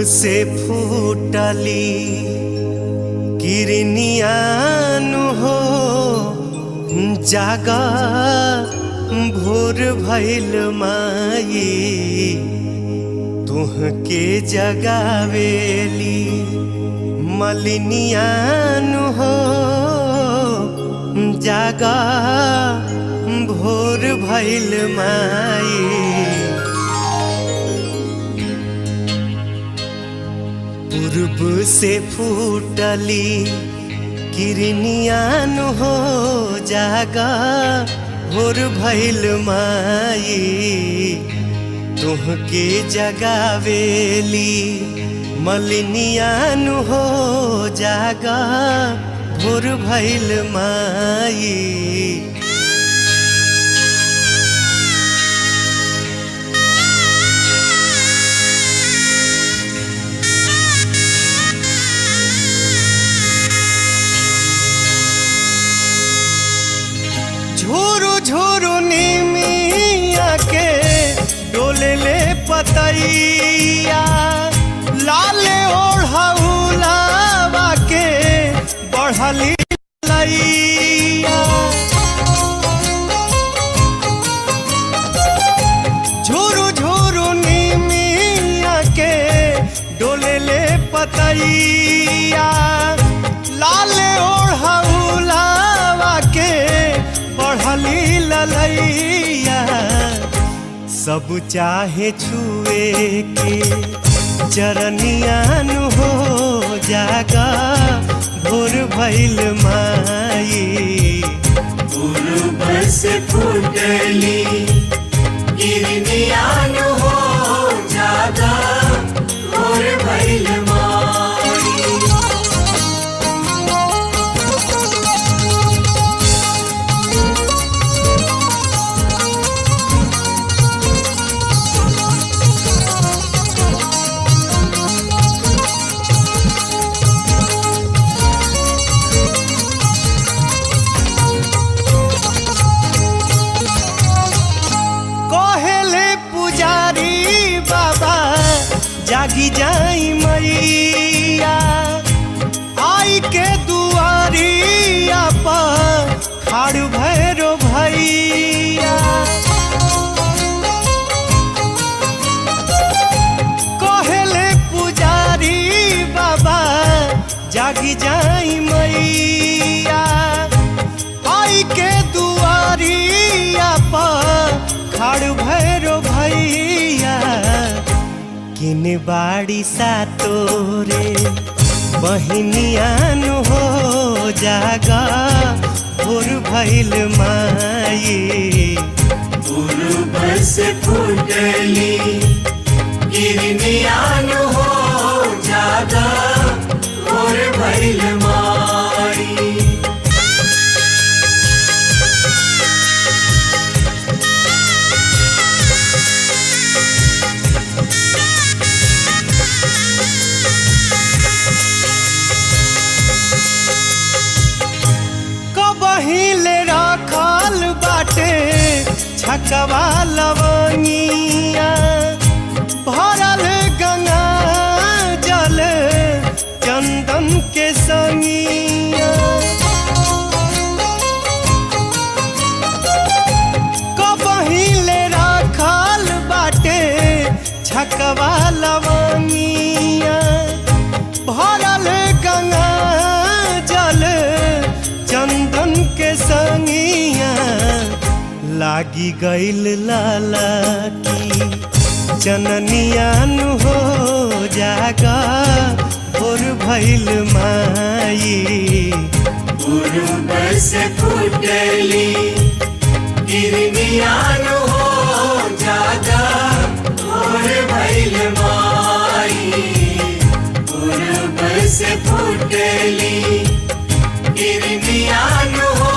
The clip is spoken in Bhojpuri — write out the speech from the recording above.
से फूटली किरनियानु हो जागा भोर भइल माई तुहके जगावेली मलिनियानु हो जागा भोर भइल माई पूर्व से फूटली किरनियानु हो जागा भोर भइल माई तुहके जगावेली मलिनियानु हो जागा भोर भइल माई झोरो झोरो निमिया के डोले ले पतैया लाले ओढ़ौलावा के बढ़ली लैया झोरो झोरो निमिया के डोले ले पतैया लाले ओढ़ौलावा के बढ़ली ललैया सब चाहे छुए के चरनियानु हो जागा भोर भइल माई पूर्व से फूटली किरनियानु हो जागा भोर भइल जागी जाई मैया आई के दुआरिया पर खाड़ भैरो भैया कहले पुजारी बाबा जागी जाई मैया आई के दुआरिया पर खाड़ भैरो भैया किन बाड़ी सा तोरे बहिनियानु हो जागा भोर भइल माई पूर्व से फूटली किरनियानु हो जागा भोर भइल माई पहिले रखल बाटे छकवा लवनिया भरल गंगा जल चंदन के संगिया पहिले रखल बाटे छकवा लवनिया भरल गंगा जल चंदन के संगिया लागी गइल लाला की चननियानु हो जागा भोर भइल माई पूर्व से फूटली किरनियानु हो जागा भोर भइल माई पूर्व से फूटली किरनियानु हो